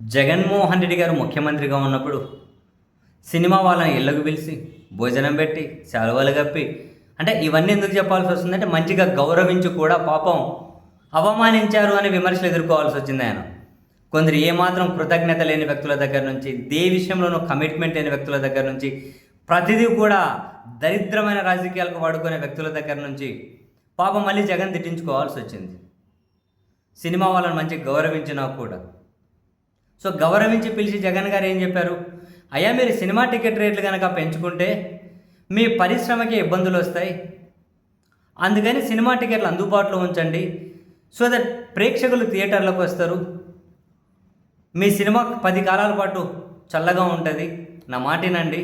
జగన్మోహన్ రెడ్డి గారు ముఖ్యమంత్రిగా ఉన్నప్పుడు సినిమా వాళ్ళని ఇళ్ళకు పిలిచి భోజనం పెట్టి సెలవులు కప్పి అంటే ఇవన్నీ ఎందుకు చెప్పాల్సి వస్తుందంటే మంచిగా గౌరవించి కూడా పాపం అవమానించారు అనే విమర్శలు ఎదుర్కోవాల్సి వచ్చింది ఆయన. కొందరు ఏమాత్రం కృతజ్ఞత లేని వ్యక్తుల దగ్గర నుంచి, ఏ విషయంలోనూ కమిట్మెంట్ లేని వ్యక్తుల దగ్గర నుంచి, ప్రతిదీ కూడా దరిద్రమైన రాజకీయాలకు వాడుకునే వ్యక్తుల దగ్గర నుంచి పాపం మళ్ళీ జగన్ తిట్టించుకోవాల్సి వచ్చింది. సినిమా వాళ్ళని మంచిగా గౌరవించినా కూడా. సో గౌరవించి పిలిచి జగన్ గారు ఏం చెప్పారు, అయ్యా మీరు సినిమా టికెట్ రేట్లు కనుక పెంచుకుంటే మీ పరిశ్రమకి ఇబ్బందులు వస్తాయి, అందుకని సినిమా టికెట్లు అందుబాటులో ఉంచండి, సో దట్ ప్రేక్షకులు థియేటర్లకు వస్తారు, మీ సినిమా 10 కాలాల పాటు చల్లగా ఉంటుంది, నా మాటినండి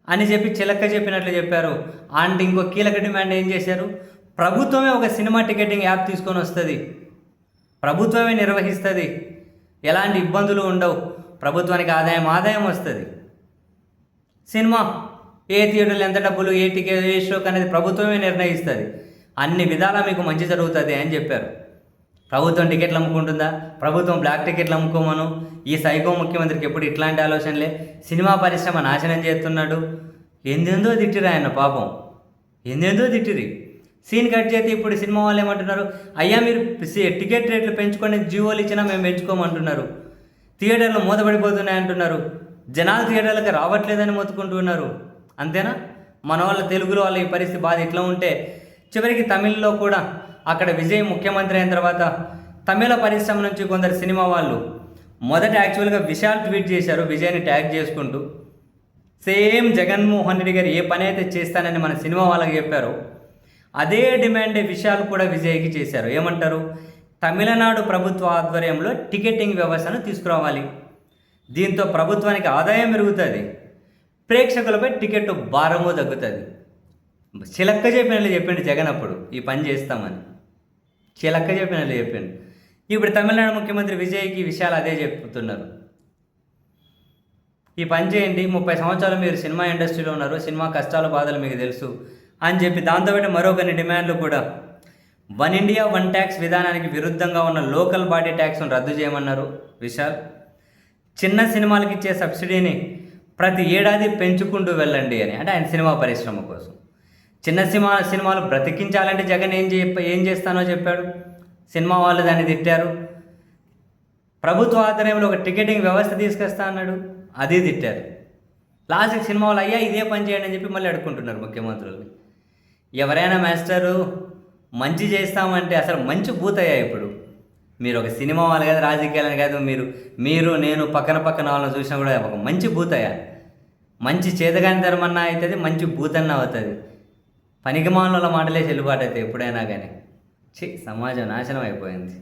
అని చెప్పి చిలక్క చెప్పినట్లు చెప్పారు. అండ్ ఇంకో కీలక డిమాండ్ ఏం చేశారు, ప్రభుత్వమే ఒక సినిమా టికెటింగ్ యాప్ తీసుకొని వస్తుంది, ప్రభుత్వమే నిర్వహిస్తుంది, ఎలాంటి ఇబ్బందులు ఉండవు, ప్రభుత్వానికి ఆదాయం వస్తుంది, సినిమా ఏ థియేటర్లు ఎంత డబ్బులు, ఏ టికెట్, ఏ షోక్ అనేది ప్రభుత్వమే నిర్ణయిస్తుంది, అన్ని విధాలా మీకు మంచి జరుగుతుంది అని చెప్పారు. ప్రభుత్వం టికెట్లు అమ్ముకుంటుందా, ప్రభుత్వం బ్లాక్ టికెట్లు అమ్ముకోమను, ఈ సైకో ముఖ్యమంత్రికి ఎప్పుడు ఇట్లాంటి ఆలోచనలే, సినిమా పరిశ్రమ నాశనం చేస్తున్నాడు, ఎందెందో తిట్టిరి ఆయన పాపం, ఎందెందో తిట్టిరి. సీన్ కట్ చేస్తే ఇప్పుడు సినిమా వాళ్ళు ఏమంటున్నారు, అయ్యా మీరు టికెట్ రేట్లు పెంచుకొని జీవోలు ఇచ్చినా మేము పెంచుకోమంటున్నారు, థియేటర్లు మూతపడిపోతున్నాయి అంటున్నారు, జనాలు థియేటర్లకు రావట్లేదని మొత్తుకుంటున్నారు. అంతేనా? మన వాళ్ళ తెలుగులో వాళ్ళ ఈ పరిస్థితి బాధ ఇట్లా ఉంటే చివరికి తమిళ్లో కూడా అక్కడ విజయ్ ముఖ్యమంత్రి అయిన తర్వాత తమిళ పరిశ్రమ నుంచి కొందరు సినిమా వాళ్ళు మొదట యాక్చువల్గా విశాల్ ట్వీట్ చేశారు విజయ్ని ట్యాగ్ చేసుకుంటూ, సేమ్ జగన్మోహన్ రెడ్డి గారు ఏ పని అయితే చేస్తానని మన సినిమా వాళ్ళకి చెప్పారు, అదే డిమాండే విశాల్ కూడా విజయ్కి చేశారు. ఏమంటారు, తమిళనాడు ప్రభుత్వ ఆధ్వర్యంలో టికెటింగ్ వ్యవస్థను తీసుకురావాలి, దీంతో ప్రభుత్వానికి ఆదాయం పెరుగుతుంది, ప్రేక్షకులపై టికెట్ భారము తగ్గుతుంది. చిలక్క చెప్పినట్లు చెప్పిండు జగన్ అప్పుడు ఈ పని చేస్తామని, చిలక్క చెప్పినట్లు చెప్పిండు. ఇప్పుడు తమిళనాడు ముఖ్యమంత్రి విజయ్కి విషయాలు అదే చెప్తున్నారు, ఈ పని చేయండి, 30 సంవత్సరాలు మీరు సినిమా ఇండస్ట్రీలో ఉన్నారు, సినిమా కష్టాలు బాధలు మీకు తెలుసు అని చెప్పి దాంతోపాటు మరో కొన్ని డిమాండ్లు కూడా. 1 ఇండియా 1 ట్యాక్స్ విధానానికి విరుద్ధంగా ఉన్న లోకల్ బాడీ ట్యాక్స్ను రద్దు చేయమన్నారు విశాల్. చిన్న సినిమాలకు ఇచ్చే సబ్సిడీని ప్రతి ఏడాది పెంచుకుంటూ వెళ్ళండి అని, అంటే ఆయన సినిమా పరిశ్రమ కోసం. చిన్న సినిమాలు బ్రతికించాలంటే జగన్ ఏం చేస్తానో చెప్పాడు, సినిమా వాళ్ళు దాన్ని తిట్టారు. ప్రభుత్వ ఆధ్వర్యంలో ఒక టికెటింగ్ వ్యవస్థ తీసుకొస్తా అన్నాడు, అది తిట్టారు. లాస్ట్కి సినిమా వాళ్ళు అయ్యా ఇదే పని చేయండి అని చెప్పి మళ్ళీ అడుక్కుంటున్నారు ముఖ్యమంత్రులు. ఎవరైనా మాస్టరు మంచి చేస్తామంటే అసలు మంచి బూతయ్యా. ఇప్పుడు మీరు ఒక సినిమా వాళ్ళు కాదు, రాజకీయాలని కాదు, మీరు నేను పక్కన వాళ్ళని చూసినా కూడా ఒక మంచి బూతయ్యా. మంచి చేతగాని ధర్మన్నా అవుతుంది, మంచి బూతన్నా అవుతుంది. పనికిమాలిన మాటలే చెల్లుబాటు అవుతాయి ఎప్పుడైనా కానీ. సమాజం నాశనం అయిపోయింది.